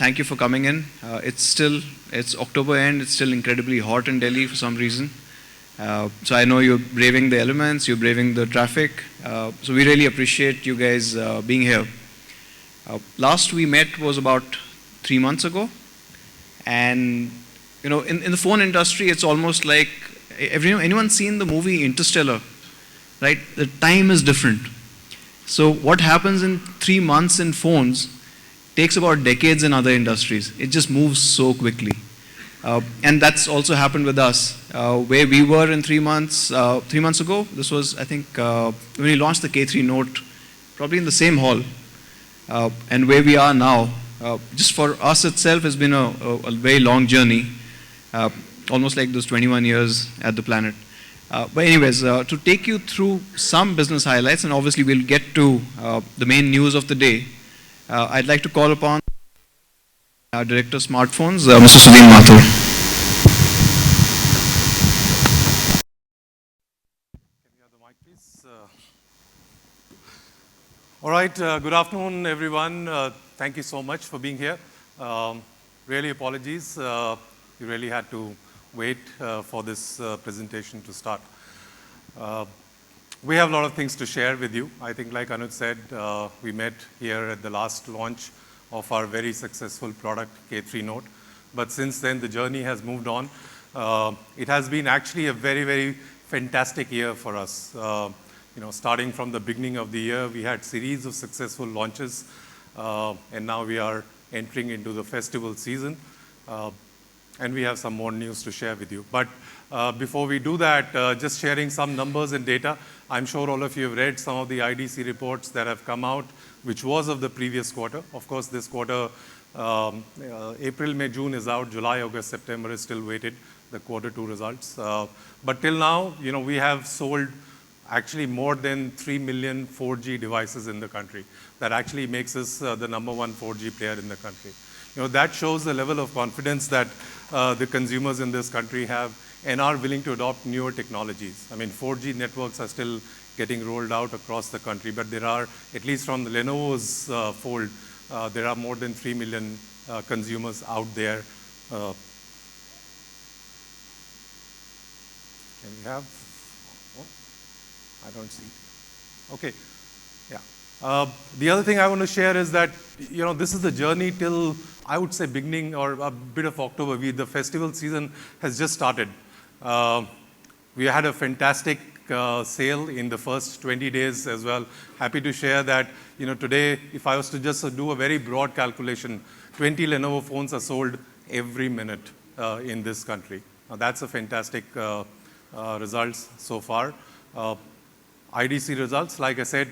thank you for coming in. It's October end. It's still incredibly hot in Delhi for some reason. So I know you're braving the elements, you're braving the traffic. So we really appreciate you guys being here. Last we met was about 3 months ago. And, you know, in the phone industry, it's almost like, anyone seen the movie Interstellar? Right? The time is different. So what happens in 3 months in phones takes about decades in other industries. It just moves so quickly. And that's also happened with us. Where we were in 3 months, 3 months ago, this was, I think, when we launched the K3 Note, probably in the same hall. And where we are now, just for us itself has been a very long journey, almost like those 21 years at the Planet. But anyways, to take you through some business highlights, and obviously we'll get to the main news of the day, I'd like to call upon our Director of Smartphones, Mr. Sudhir Mathur. Can you have the mic, please? All right, good afternoon, everyone. Thank you so much for being here. Really apologies. You really had to wait for this presentation to start. We have a lot of things to share with you. I think, like Anuj said, we met here at the last launch of our very successful product, K3 Note. But since then, the journey has moved on. It has been actually a very, very fantastic year for us. Starting from the beginning of the year, we had series of successful launches, and now we are entering into the festival season. And we have some more news to share with you. But before we do that, just sharing some numbers and data. I'm sure all of you have read some of the IDC reports that have come out, which was of the previous quarter. Of course, this quarter, April, May, June is out. July, August, September is still waited, the quarter 2 results. But till now, we have sold actually more than 3 million 4G devices in the country. That actually makes us the #1 4G player in the country. That shows the level of confidence that the consumers in this country have and are willing to adopt newer technologies. I mean, 4G networks are still getting rolled out across the country, but there are, at least from the Lenovo's fold, there are more than 3 million consumers out there. Can we have? Oh, I don't see. Okay. Yeah. The other thing I want to share is that, this is the journey till, I would say, beginning or a bit of October. The festival season has just started. We had a fantastic sale in the first 20 days as well. Happy to share that, today, if I was to just do a very broad calculation, 20 Lenovo phones are sold every minute in this country. Now, that's a fantastic results so far. IDC results, like I said,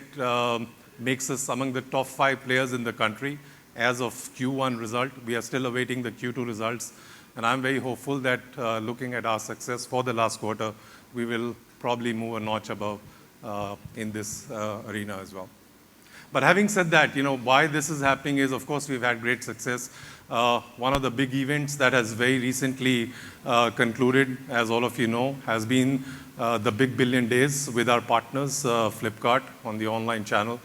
makes us among the top 5 players in the country. As of Q1 result, we are still awaiting the Q2 results. And I'm very hopeful that looking at our success for the last quarter, we will probably move a notch above in this arena as well. But having said that, why this is happening is, of course, we've had great success. One of the big events that has very recently concluded, as all of you know, has been the Big Billion Days with our partners, Flipkart, on the online channel.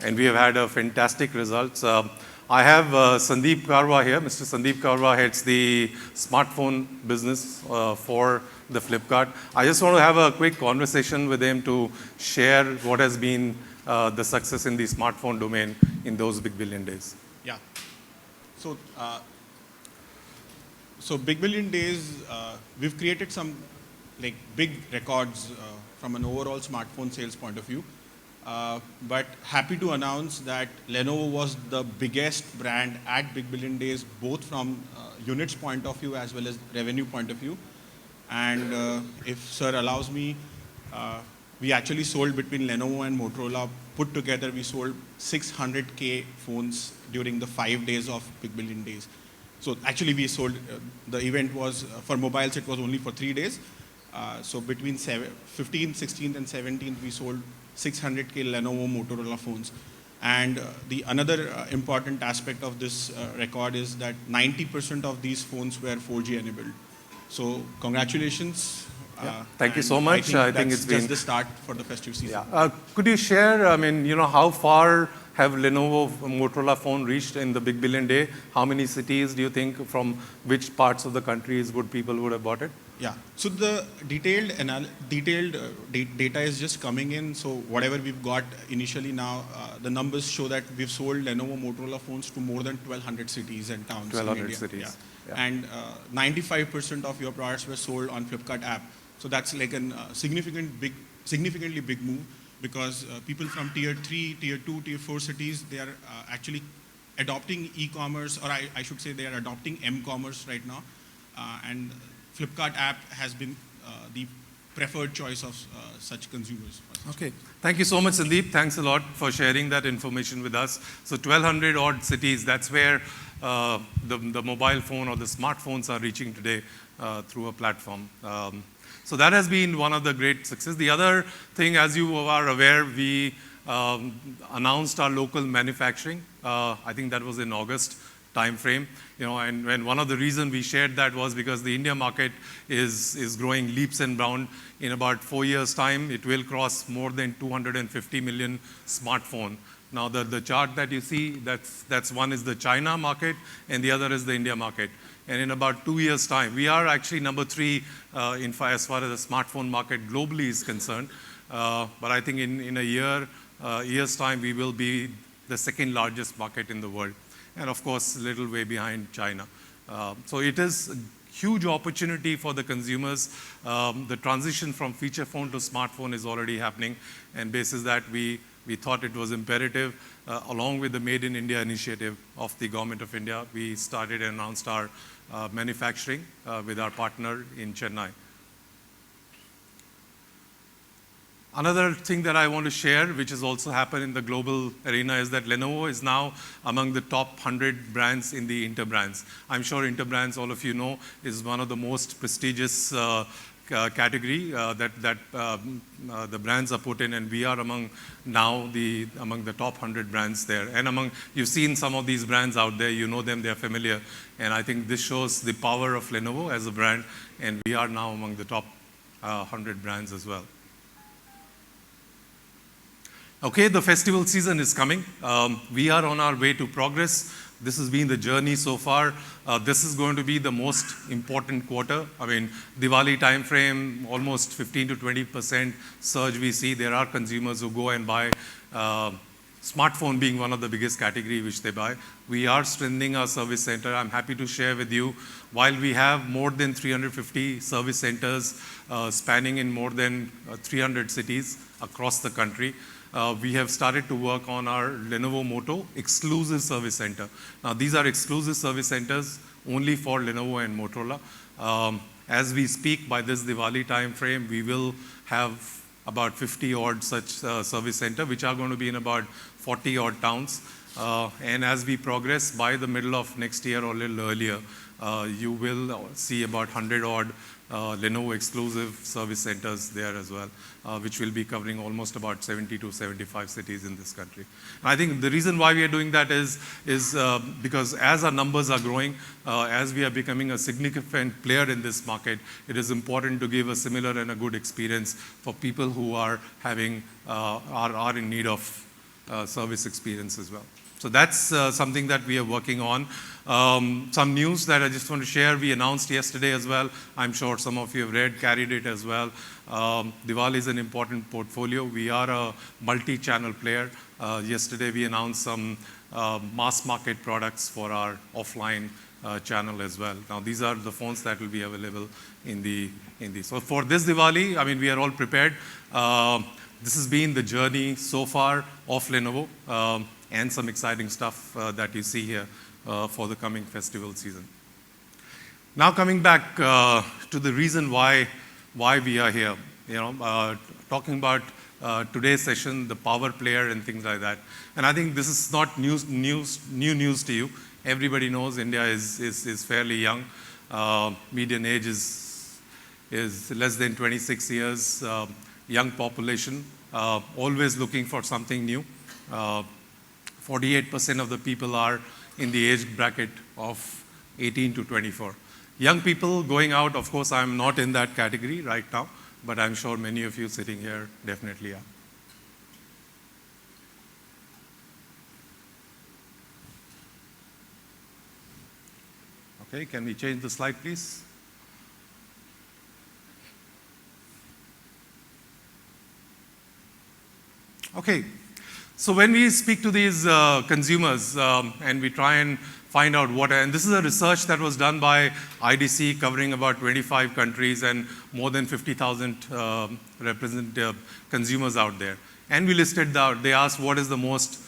And we have had a fantastic results. I have Sandeep Karwa here. Mr. Sandeep Karwa heads the smartphone business for the Flipkart. I just want to have a quick conversation with him to share what has been the success in the smartphone domain in those Big Billion Days. Yeah. So Big Billion Days, we've created some big records from an overall smartphone sales point of view. But happy to announce that Lenovo was the biggest brand at Big Billion Days, both from units point of view as well as revenue point of view. And if sir allows me, we actually sold between Lenovo and Motorola, put together, we sold 600K phones during the 5 days of Big Billion Days. So actually we sold, the event was, for mobiles, it was only for 3 days. So between 15th, 16th and 17th, we sold 600K Lenovo Motorola phones. And the another important aspect of this record is that 90% of these phones were 4G enabled. So congratulations. Thank you so much. I think it's been just the start for the festive season. Could you share, how far have Lenovo Motorola phone reached in the Big Billion Day? How many cities do you think, from which parts of the countries people would have bought it? Yeah. So the detailed data is just coming in. So whatever we've got initially now, the numbers show that we've sold Lenovo Motorola phones to more than 1,200 cities and towns in 1,200 India. cities. Yeah. Yeah. And 95% of your products were sold on Flipkart app. So that's like a significantly big move, because people from tier 3, tier 2, tier 4 cities, they are actually adopting e-commerce, or I should say they are adopting m-commerce right now. And Flipkart app has been the preferred choice of such consumers. Okay. Thank you so much, Sandeep. Thanks a lot for sharing that information with us. So 1,200 odd cities, that's where the mobile phone or the smartphones are reaching today through a platform. So that has been one of the great successes. The other thing, as you are aware, we announced our local manufacturing. I think that was in August time frame. And one of the reasons we shared that was because the India market is growing leaps and bounds. In about 4 years' time, it will cross more than 250 million smartphone. Now, the chart that you see, that's one is the China market, and the other is the India market. And in about 2 years' time, we are actually number 3 as far as the smartphone market globally is concerned. But I think in a year's time, we will be the second largest market in the world. And of course, a little way behind China. So it is a huge opportunity for the consumers. The transition from feature phone to smartphone is already happening. And basis that we thought it was imperative, along with the Made in India initiative of the Government of India, we started and announced our manufacturing with our partner in Chennai. Another thing that I want to share, which has also happened in the global arena, is that Lenovo is now among the top 100 brands in the Interbrands. I'm sure Interbrands, all of you know, is one of the most prestigious category that the brands are put in, and we are among the top 100 brands there. And you've seen some of these brands out there, you know them, they're familiar. And I think this shows the power of Lenovo as a brand, and we are now among the top 100 brands as well. Okay, the festival season is coming. We are on our way to progress. This has been the journey so far. This is going to be the most important quarter. I mean, Diwali time frame, almost 15 to 20% surge we see. There are consumers who go and buy, smartphone being one of the biggest category which they buy. We are strengthening our service center. I'm happy to share with you, while we have more than 350 service centers spanning in more than 300 cities across the country, we have started to work on our Lenovo Moto exclusive service center. Now, these are exclusive service centers only for Lenovo and Motorola. As we speak, by this Diwali time frame, we will have about 50 odd such service center, which are going to be in about 40 odd towns. And as we progress, by the middle of next year or a little earlier, you will see about 100 odd Lenovo exclusive service centers there as well, which will be covering almost about 70 to 75 cities in this country. And I think the reason why we are doing that is because as our numbers are growing, as we are becoming a significant player in this market, it is important to give a similar and a good experience for people who are having are in need of service experience as well. So that's something that we are working on. Some news that I just want to share, we announced yesterday as well. I'm sure some of you have read, carried it as well. Diwali is an important portfolio. We are a multi-channel player. Yesterday we announced some mass market products for our offline channel as well. Now these are the phones that will be available in the. So for this Diwali, I mean, we are all prepared. This has been the journey so far of Lenovo. And some exciting stuff that you see here for the coming festival season. Now coming back to the reason why we are here, talking about today's session, the power player and things like that. And I think this is not new news to you. Everybody knows India is fairly young. Median age is less than 26 years. Young population, always looking for something new. 48% of the people are in the age bracket of 18 to 24. Young people going out, of course, I'm not in that category right now, but I'm sure many of you sitting here definitely are. Okay, can we change the slide, please? Okay, so when we speak to these consumers and we try and find out what, and this is a research that was done by IDC covering about 25 countries and more than 50,000 consumers out there. And we listed out, they asked what is the most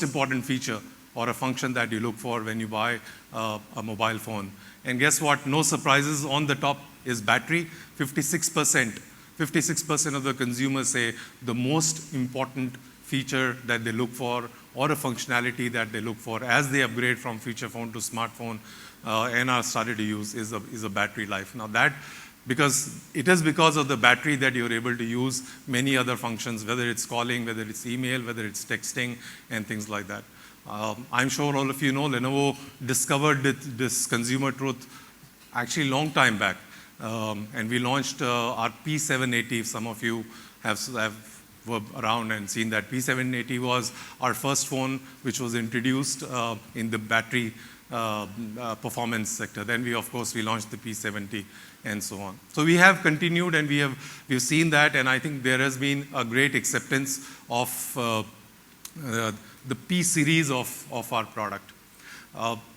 important feature or a function that you look for when you buy a mobile phone. And guess what? No surprises, on the top is battery. 56% of the consumers say the most important feature that they look for or a functionality that they look for as they upgrade from feature phone to smartphone and are started to use is a battery life. Now that, because of the battery that you're able to use many other functions, whether it's calling, whether it's email, whether it's texting, and things like that. I'm sure all of you know Lenovo discovered this consumer truth actually long time back. And we launched our P780. If some of you were around and seen that, P780 was our first phone which was introduced in the battery performance sector. Then we launched the P70 and so on. So we have continued and we've seen that, and I think there has been a great acceptance of the P series of our product.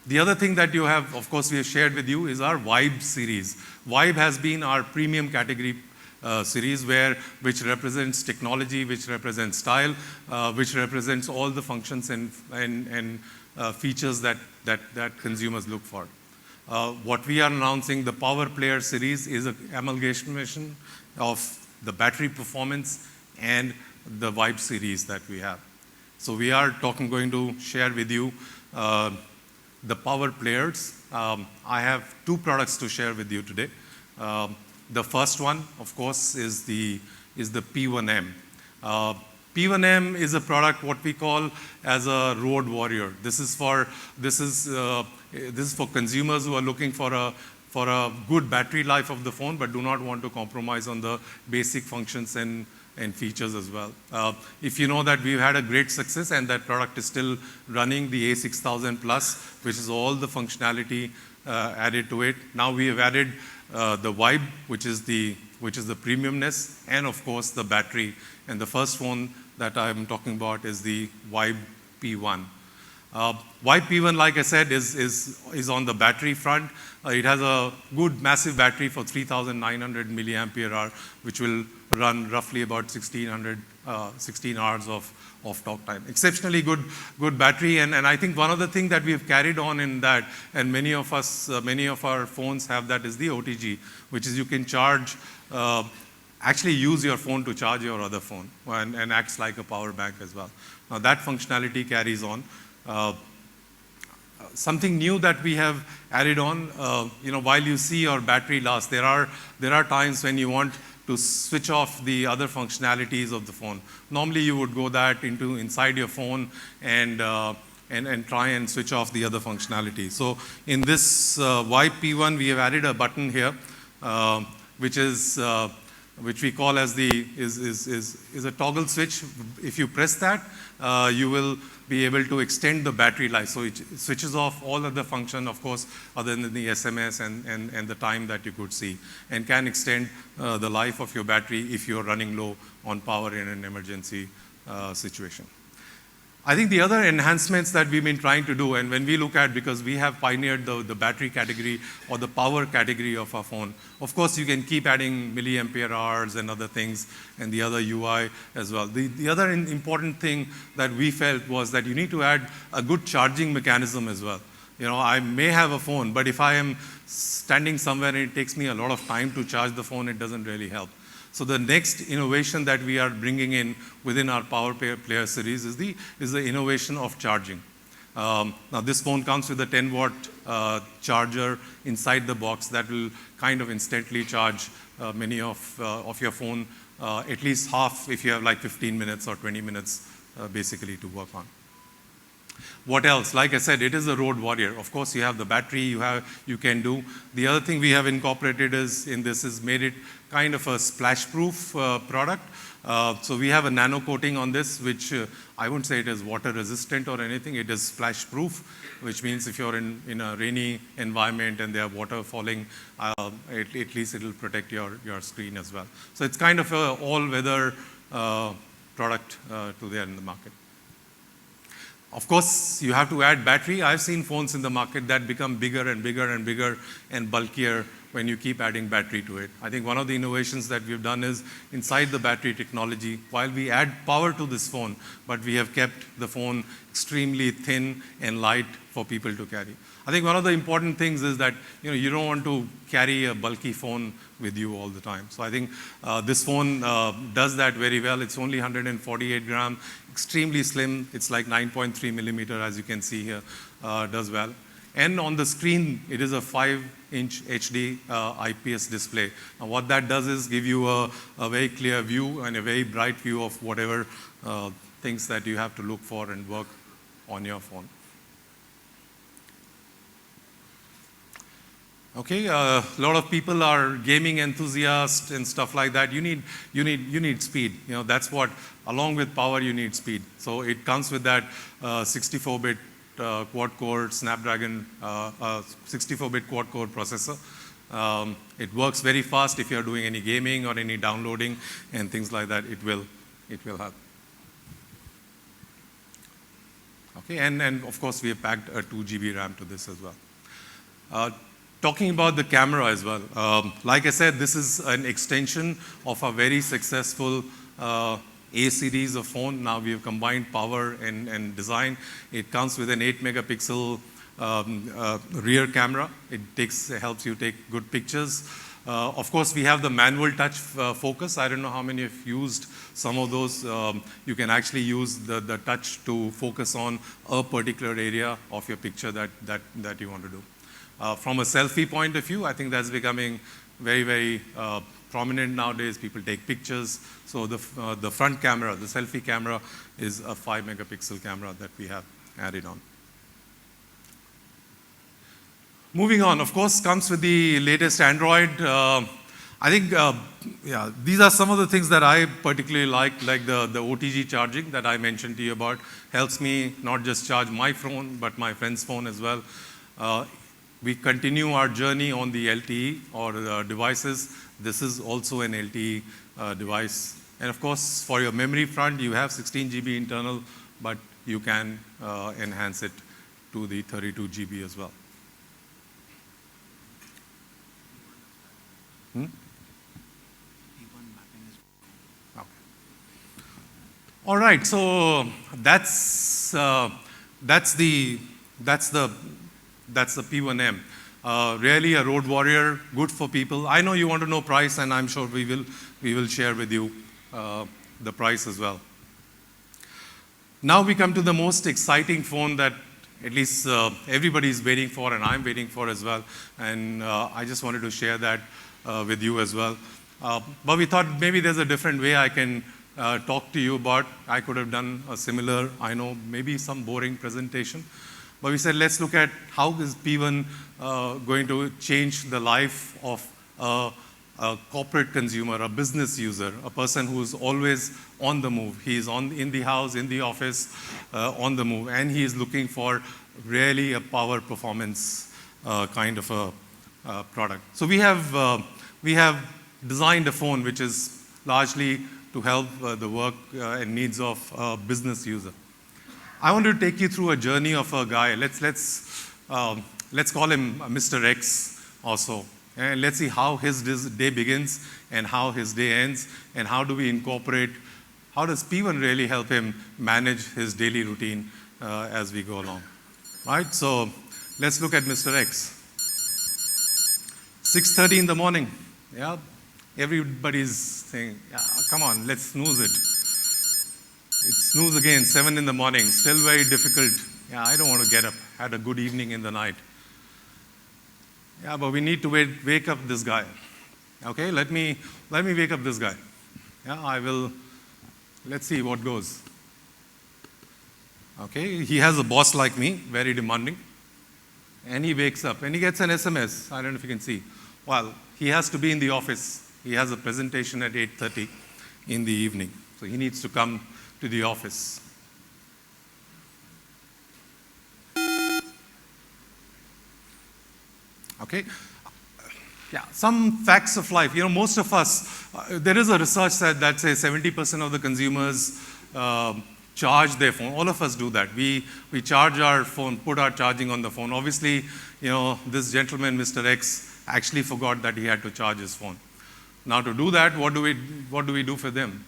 The other thing that you have, of course, we have shared with you is our Vibe series. Vibe has been our premium category series which represents technology, which represents style, which represents all the functions and features that consumers look for. What we are announcing, the Power Player series, is an amalgamation of the battery performance and the Vibe series that we have. So we are going to share with you the Power Players. I have two products to share with you today. The first one, of course, is the P1M. P1M is a product what we call as a road warrior. This is for consumers who are looking for a good battery life of the phone, but do not want to compromise on the basic functions and features as well. If you know that we've had a great success and that product is still running, the A6000 Plus, which is all the functionality added to it. Now we have added the Vibe, which is the premiumness, and of course the battery. And the first phone that I'm talking about is the Vibe P1. Vibe P1, like I said, is on the battery front. It has a good massive battery for 3,900 milliampere hour, which will run roughly about 16 hours of talk time. Exceptionally good battery, and I think one of the things that we have carried on in that, and many of our phones have that, is the OTG, which is you can charge, actually use your phone to charge your other phone, and acts like a power bank as well. Now that functionality carries on. Something new that we have added on, while you see your battery last, there are times when you want to switch off the other functionalities of the phone. Normally you would go inside your phone and try and switch off the other functionality. So in this Vibe P1, we have added a button here, which we call as is a toggle switch. If you press that, you will be able to extend the battery life. So it switches off all other function, of course, other than the SMS and the time that you could see, and can extend the life of your battery if you're running low on power in an emergency situation. I think the other enhancements that we've been trying to do, and when we look at, because we have pioneered the battery category or the power category of our phone, of course you can keep adding milliampere hours and other things and the other UI as well. The other important thing that we felt was that you need to add a good charging mechanism as well. I may have a phone, but if I am standing somewhere and it takes me a lot of time to charge the phone, it doesn't really help. So the next innovation that we are bringing in within our Power Player series is the innovation of charging. Now this phone comes with a 10-watt charger inside the box that will kind of instantly charge many of your phone, at least half if you have like 15 minutes or 20 minutes basically to work on. What else? Like I said, it is a road warrior. Of course, you have the battery, you can do. The other thing we have incorporated is made it kind of a splash-proof product. So we have a nano coating on this, which I wouldn't say it is water resistant or anything. It is splash proof, which means if you're in a rainy environment and there are water falling, at least it will protect your screen as well. So it's kind of a all-weather product to there in the market. Of course, you have to add battery. I've seen phones in the market that become bigger and bigger and bigger and bulkier when you keep adding battery to it. I think one of the innovations that we've done is inside the battery technology, while we add power to this phone, but we have kept the phone extremely thin and light for people to carry. I think one of the important things is that you don't want to carry a bulky phone with you all the time. So I think this phone does that very well. It's only 148 grams, extremely slim. It's like 9.3 millimeter, as you can see here, does well. And on the screen, it is a 5-inch HD IPS display. Now, what that does is give you a very clear view and a very bright view of whatever things that you have to look for and work on your phone. Okay, a lot of people are gaming enthusiasts and stuff like that. You need speed. That's what, along with power, you need speed. So it comes with that 64-bit quad-core Snapdragon 64-bit quad-core processor. It works very fast if you're doing any gaming or any downloading and things like that. It will help. Okay, and of course we have packed a 2 GB RAM to this as well. Talking about the camera as well, like I said, this is an extension of a very successful A series of phone. Now we have combined power and design. It comes with an 8 megapixel rear camera. It helps you take good pictures. Of course, we have the manual touch focus. I don't know how many have used some of those. You can actually use the touch to focus on a particular area of your picture that you want to do. From a selfie point of view, I think that's becoming very, very prominent nowadays. People take pictures. So the front camera, the selfie camera, is a 5 megapixel camera that we have added on. Moving on, of course, comes with the latest Android. I think, these are some of the things that I particularly like the OTG charging that I mentioned to you about. Helps me not just charge my phone, but my friend's phone as well. We continue our journey on the LTE or devices. This is also an LTE device. And of course, for your memory front, you have 16 GB internal, but you can enhance it to the 32 GB as well. Okay. All right, so that's the P1M. Really a road warrior, good for people. I know you want to know price, and I'm sure we will share with you the price as well. Now we come to the most exciting phone that at least everybody is waiting for, and I'm waiting for as well. And I just wanted to share that with you as well. But we thought maybe there's a different way I can talk to you about. I could have done a similar, I know, maybe some boring presentation. But we said, let's look at how is P1 going to change the life of a corporate consumer, a business user, a person who's always on the move. He's in the house, in the office, on the move, and he is looking for really a power performance kind of a product. So we have designed a phone which is largely to help the work and needs of a business user. I want to take you through a journey of a guy. Let's call him Mr. X also. And let's see how his day begins and how his day ends, and how do we incorporate, how does P1 really help him manage his daily routine as we go along. Right, so let's look at Mr. X. 6:30 in the morning, yeah? Everybody's saying, yeah, come on, let's snooze it. It's snooze again, 7 in the morning, still very difficult. Yeah, I don't want to get up, had a good evening in the night. Yeah, but we need to wake up this guy. Okay, let me wake up this guy. Yeah, let's see what goes. Okay, he has a boss like me, very demanding. And he wakes up and he gets an SMS. I don't know if you can see. Well, he has to be in the office. He has a presentation at 8:30. in the evening. So he needs to come to the office. Okay. Yeah, some facts of life. Most of us, there is a research that says 70% of the consumers charge their phone. All of us do that. We charge our phone, put our charging on the phone. Obviously, this gentleman, Mr. X, actually forgot that he had to charge his phone. Now to do that, what do we do for them?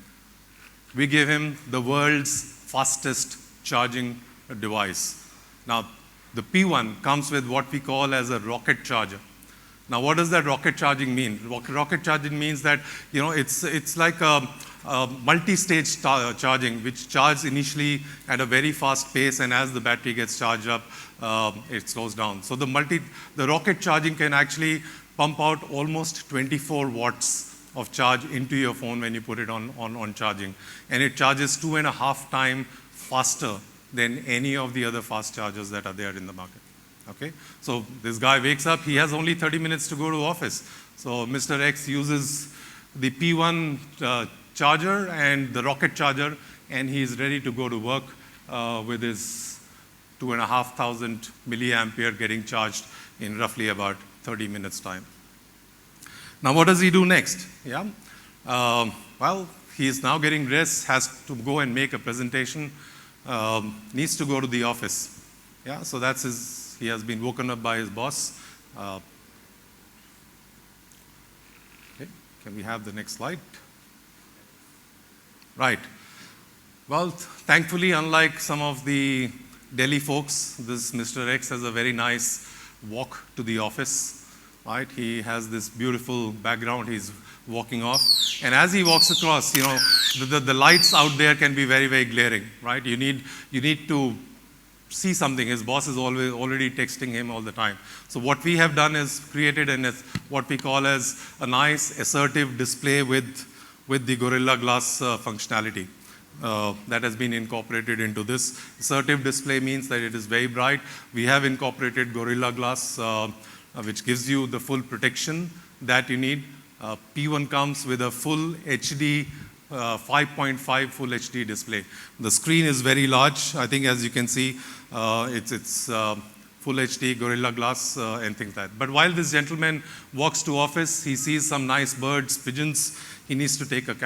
We give him the world's fastest charging device. Now, the P1 comes with what we call as a rocket charger. Now, what does that rocket charging mean? Rocket charging means that, it's like a multi-stage charging, which charges initially at a very fast pace, and as the battery gets charged up, it slows down. So the rocket charging can actually pump out almost 24 watts of charge into your phone when you put it on charging. And it charges 2.5 times faster than any of the other fast chargers that are there in the market. Okay, so this guy wakes up, he has only 30 minutes to go to office. So Mr. X uses the P1 charger and the rocket charger, and he's ready to go to work with his 2,500 milliampere getting charged in roughly about 30 minutes time. Now what does he do next? Yeah, well, he is now getting dressed, has to go and make a presentation, needs to go to the office. Yeah, so he has been woken up by his boss. Okay, can we have the next slide? Right. Well, thankfully, unlike some of the Delhi folks, this Mr. X has a very nice walk to the office. Right, he has this beautiful background. He's walking off, and as he walks across, the lights out there can be very, very glaring. Right, you need to see something. His boss is already texting him all the time. So what we have done is created what we call as a nice assertive display with the Gorilla Glass functionality that has been incorporated into this. Assertive display means that it is very bright. We have incorporated Gorilla Glass, which gives you the full protection that you need. P1 comes with a full HD 5.5 full HD display. The screen is very large. I think, as you can see, it's full HD, Gorilla Glass, and things like that. But while this gentleman walks to office, he sees some nice birds, pigeons. He needs to take a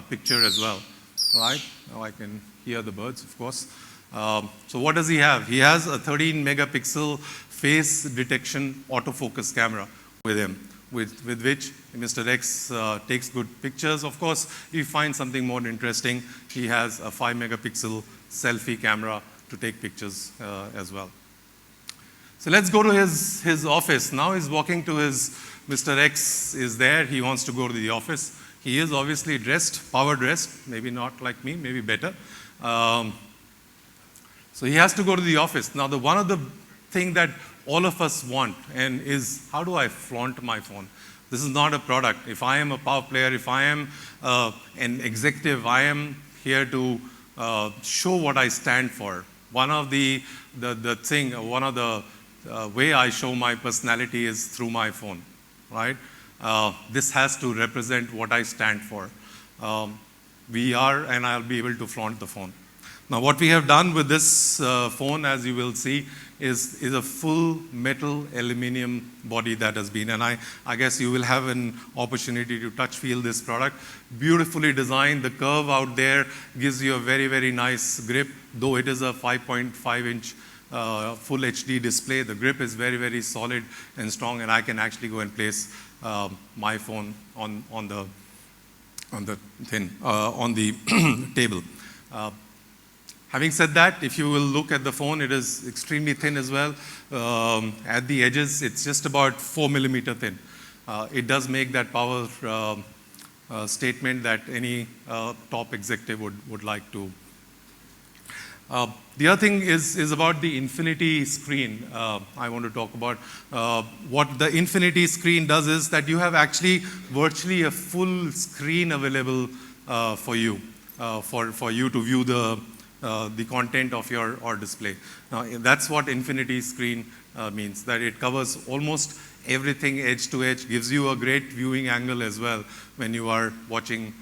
picture as well. Right? Now I can hear the birds, of course. So what does he have? He has a 13 megapixel face detection autofocus camera with him, with which Mr. X takes good pictures. Of course, if you find something more interesting, he has a 5 megapixel selfie camera to take pictures as well. So let's go to his office. Now he's walking to Mr. X is there. He wants to go to the office. He is obviously dressed, power dressed, maybe not like me, maybe better. So he has to go to the office. Now, one of the thing that all of us want and is, how do I flaunt my phone? This is not a product. If I am a power player, if I am an executive, I am here to show what I stand for. One of the way I show my personality is through my phone, right? This has to represent what I stand for. And I'll be able to flaunt the phone. Now, what we have done with this phone, as you will see, is a full metal aluminum body that has been, and I guess you will have an opportunity to touch feel this product. Beautifully designed. The curve out there gives you a very, very nice grip. Though it is a 5.5-inch full HD display, the grip is very, very solid and strong, and I can actually go and place my phone on the table. Having said that, if you will look at the phone, it is extremely thin as well. At the edges, it's just about 4 millimeter thin. It does make that power statement that any top executive would like to. The other thing is about the Infinity screen. I want to talk about what the Infinity screen does is that you have actually virtually a full screen available for you to view the content of your display. Now, that's what Infinity screen means, that it covers almost everything edge to edge, gives you a great viewing angle as well when you are watching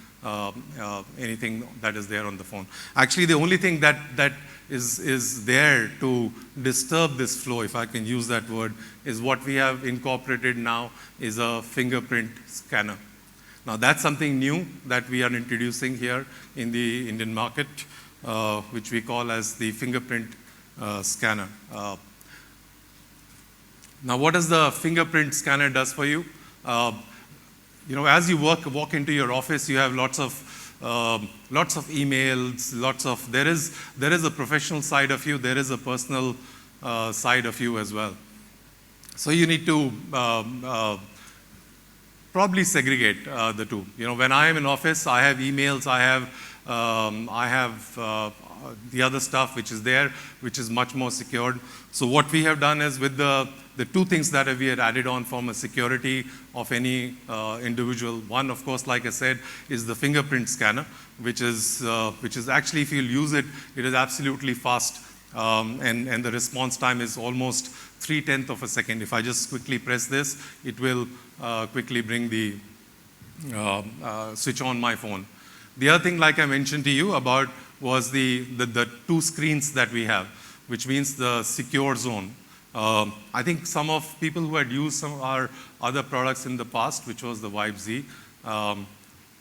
anything that is there on the phone. Actually, the only thing that is there to disturb this flow, if I can use that word, is what we have incorporated now is a fingerprint scanner. Now that's something new that we are introducing here in the Indian market, which we call as the fingerprint scanner. Now what does the fingerprint scanner does for you? As you walk into your office, you have lots of emails, there is a professional side of you, there is a personal side of you as well. So you need to probably segregate the two. When I am in office, I have emails, I have the other stuff which is there, which is much more secured. So what we have done is with the two things that we had added on from a security of any individual. One, of course, like I said, is the fingerprint scanner, which is actually, if you'll use it, it is absolutely fast, and the response time is almost 0.3 of a second. If I just quickly press this, it will quickly bring the switch on my phone. The other thing, like I mentioned to you about, was the two screens that we have, which means the secure zone. I think some of people who had used some of our other products in the past, which was the Vibe Z,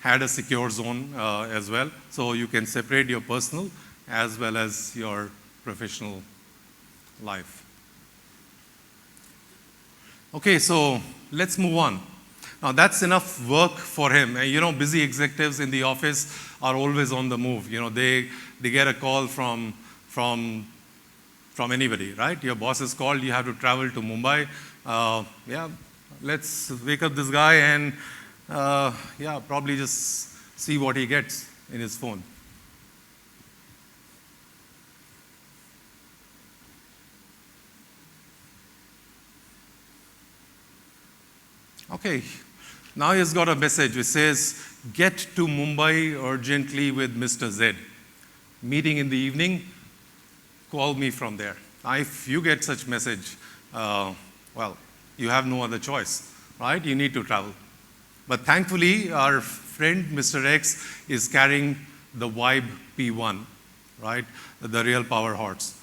had a secure zone as well. So you can separate your personal as well as your professional life. Okay, so let's move on. Now that's enough work for him. Busy executives in the office are always on the move. They get a call from anybody, right? Your boss is called, you have to travel to Mumbai. Let's wake up this guy and probably just see what he gets in his phone. Okay, now he's got a message which says, get to Mumbai urgently with Mr. Z. Meeting in the evening, call me from there. Now, if you get such message, you have no other choice, right? You need to travel. But thankfully, our friend Mr. X is carrying the Vibe P1, right? The real power horse.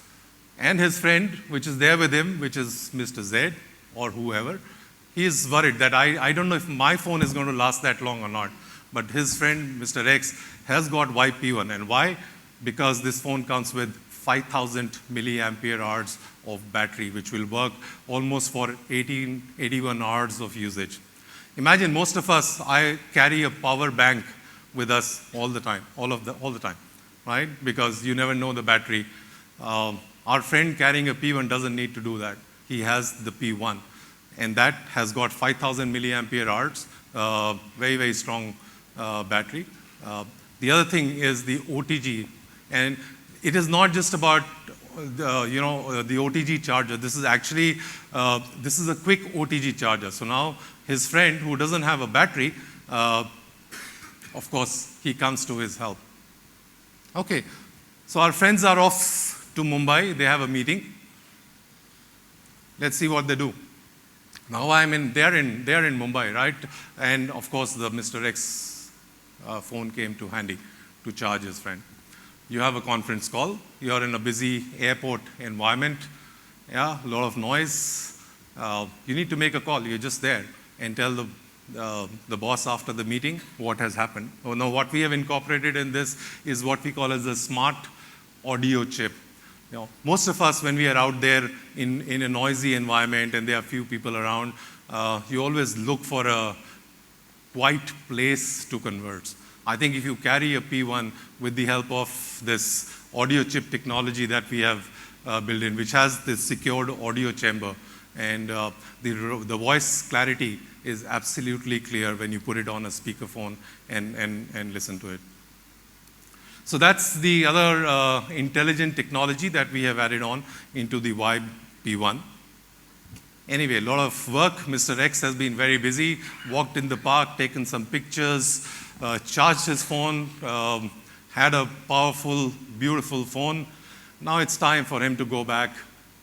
And his friend, which is there with him, which is Mr. Z or whoever, he is worried that I don't know if my phone is going to last that long or not. But his friend, Mr. X, has got Vibe P1. And why? Because this phone comes with 5,000 milliampere hours of battery, which will work almost for 81 hours of usage. Imagine most of us, I carry a power bank with us all the time, all the time, right? Because you never know the battery. Our friend carrying a P1 doesn't need to do that. He has the P1, and that has got 5,000 milliampere hours, very, very strong battery. The other thing is the OTG, and it is not just about the OTG charger. This is actually this is a quick OTG charger. So now his friend who doesn't have a battery, of course, he comes to his help. Okay, so our friends are off to Mumbai. They have a meeting. Let's see what they do. Now they're in Mumbai, right? And of course, the Mr. X phone came to handy to charge his friend. You have a conference call. You're in a busy airport environment. A lot of noise. You need to make a call. You're just there and tell the boss after the meeting what has happened. Oh no, what we have incorporated in this is what we call as a smart audio chip. Most of us, when we are out there in a noisy environment and there are few people around, you always look for a quiet place to converse. I think if you carry a P1 with the help of this audio chip technology that we have built in, which has this secured audio chamber, and the voice clarity is absolutely clear when you put it on a speakerphone and listen to it. So that's the other intelligent technology that we have added on into the Vibe P1. Anyway, a lot of work. Mr. X has been very busy, walked in the park, taken some pictures, charged his phone, had a powerful, beautiful phone. Now it's time for him to go back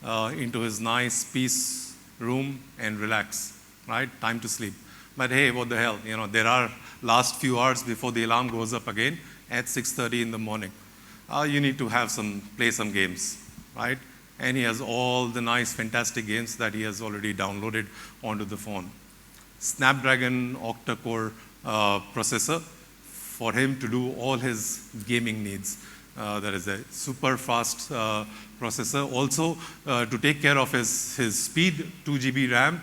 into his nice peace room and relax, right? Time to sleep. But hey, what the hell? There are last few hours before the alarm goes up again at 6:30 in the morning. You need to play some games, right? And he has all the nice, fantastic games that he has already downloaded onto the phone. Snapdragon octa-core processor for him to do all his gaming needs. That is a super fast processor. Also, to take care of his speed, 2 GB RAM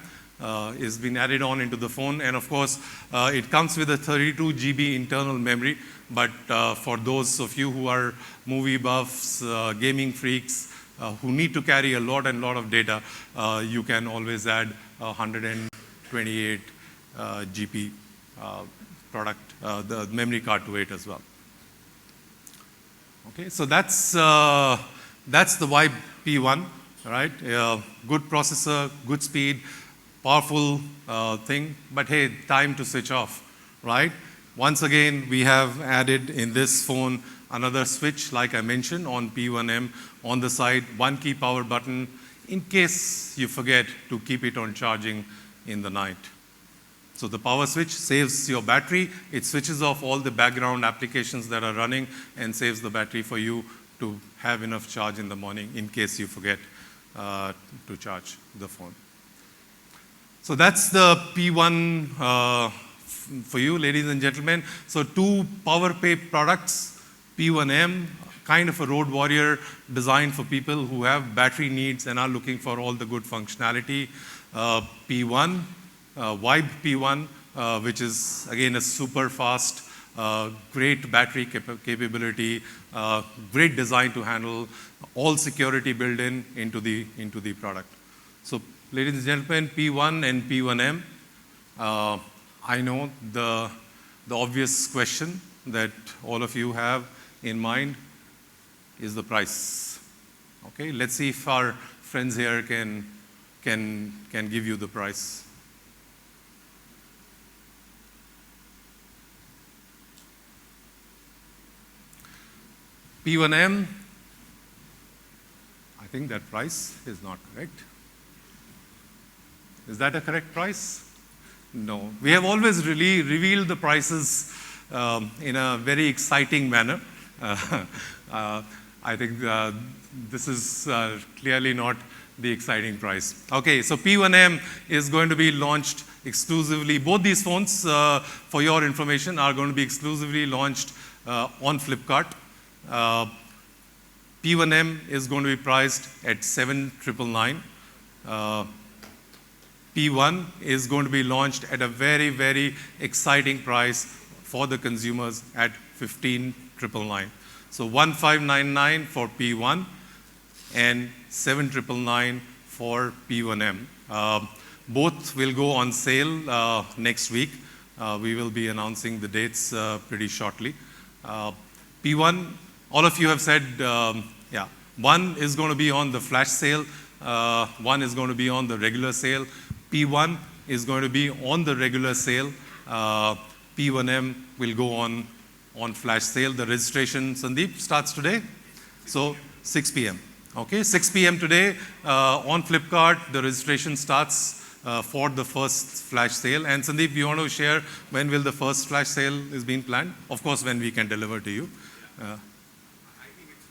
is been added on into the phone. And of course, it comes with a 32 GB internal memory. But for those of you who are movie buffs, gaming freaks, who need to carry a lot of data, you can always add 128 GB the memory card to it as well. Okay, so that's the Vibe P1, right? Good processor, good speed, powerful thing, but hey, time to switch off, right? Once again, we have added in this phone another switch, like I mentioned, on P1M on the side, one key power button, in case you forget to keep it on charging in the night. So the power switch saves your battery. It switches off all the background applications that are running and saves the battery for you to have enough charge in the morning in case you forget to charge the phone. So that's the P1 for you, ladies and gentlemen. So 2 PowerPay products, P1M, kind of a road warrior designed for people who have battery needs and are looking for all the good functionality. P1, Vibe P1, which is again a super fast, great battery capability, great design to handle, all security built into the product. So, ladies and gentlemen, P1 and P1M. I know the obvious question that all of you have in mind is the price. Okay, let's see if our friends here can give you the price. P1M, I think that price is not correct. Is that a correct price? No. We have always really revealed the prices in a very exciting manner. I think this is clearly not the exciting price. Okay, so P1M is going to be launched exclusively. Both these phones, for your information, are going to be exclusively launched on Flipkart. P1M is going to be priced at 7,999. P1 is going to be launched at a very, very exciting price for the consumers at 15,999. So 1599 for P1 and 7,999 for P1M. Both will go on sale next week. We will be announcing the dates pretty shortly. P1, all of you have said, one is going to be on the flash sale, one is going to be on the regular sale. P1 is going to be on the regular sale. P1M will go on flash sale. The registration, Sandeep, starts today. So 6 p.m. Okay, 6 p.m. today on Flipkart, the registration starts for the first flash sale. And Sandeep, you want to share when will the first flash sale is being planned? Of course, when we can deliver to you. I think it's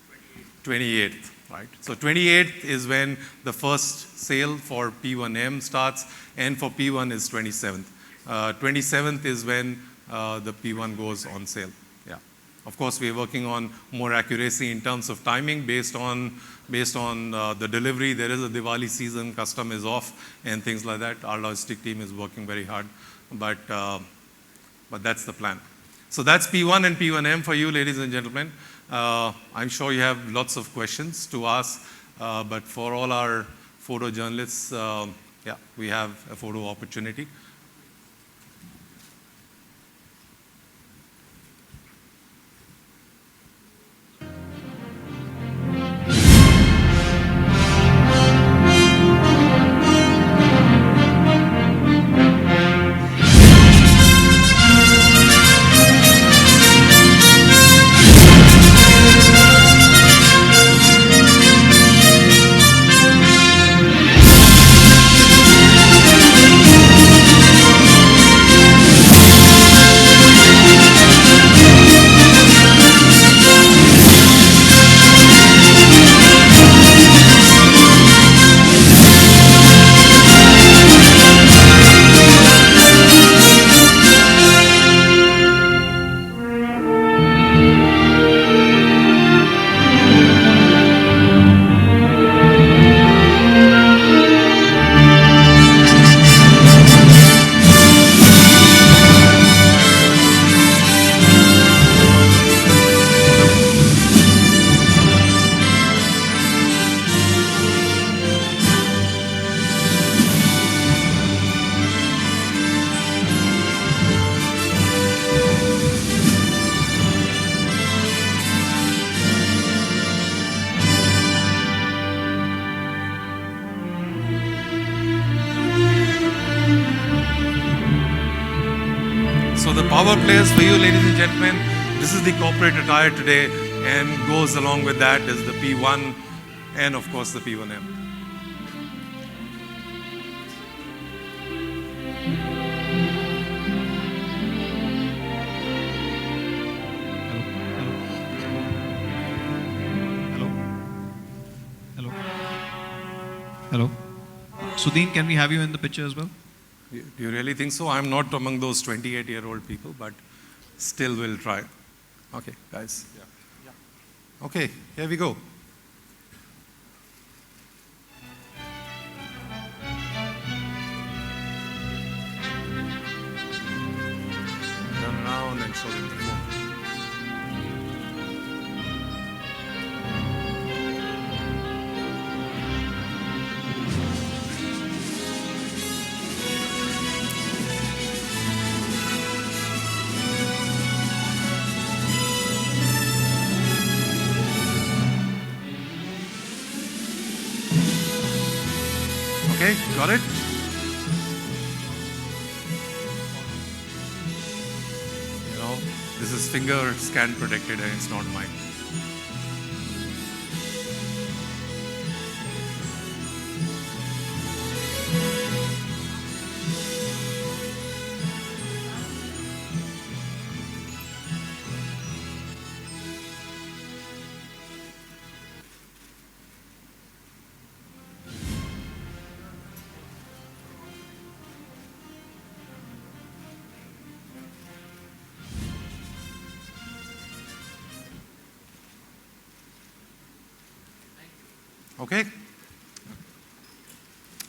28th. 28th, right? So 28th is when the first sale for P1M starts, and for P1 is 27th. 27th is when the P1 goes on sale. Yeah. Of course, we're working on more accuracy in terms of timing based on the delivery. There is a Diwali season, custom is off, and things like that. Our logistic team is working very hard, but that's the plan. So that's P1 and P1M for you, ladies and gentlemen. I'm sure you have lots of questions to ask, but for all our photojournalists, we have a photo opportunity. power players for you, ladies and gentlemen. This is the corporate attire today, and goes along with that is the P1 and of course the P1M. Hello. Hello. Sudhin, can we have you in the picture as well? Do you really think so? I'm not among those 28-year-old people, but still will try. Okay, guys. Okay, here we go. Turn around and show them the phone. Okay, got it? You know, this is finger scan protected and it's not mine. Okay.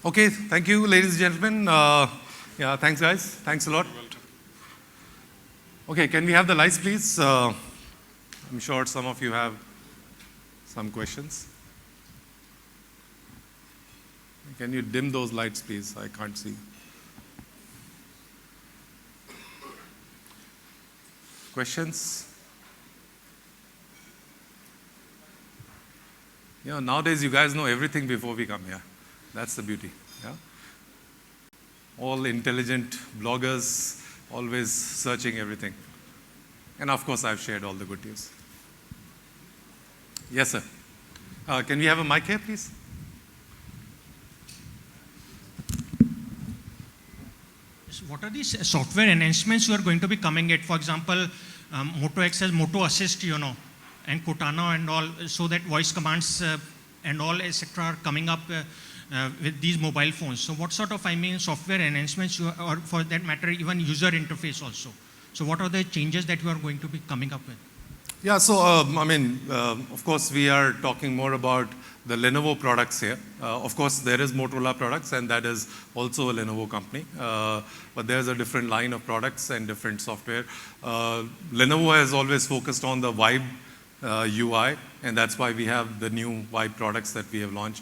Okay, thank you, ladies and gentlemen. Yeah, thanks, guys. Thanks a lot. Okay, can we have the lights, please? I'm sure some of you have some questions. Can you dim those lights, please? I can't see. Questions? You know, nowadays you guys know everything before we come here. That's the beauty. Yeah? All intelligent bloggers, always searching everything. And of course, I've shared all the good news. Yes, sir. Can we have a mic here, please? What are these software enhancements you are going to be coming at? For example, Moto X has Moto Assist, you know, and Cortana and all, so that voice commands and all, etc., are coming up with these mobile phones. So what sort of, software enhancements, or for that matter, even user interface also? So what are the changes that you are going to be coming up with? Yeah, so of course, we are talking more about the Lenovo products here. Of course, there is Motorola products, and that is also a Lenovo company. But there's a different line of products and different software. Lenovo has always focused on the Vibe UI, and that's why we have the new Vibe products that we have launched.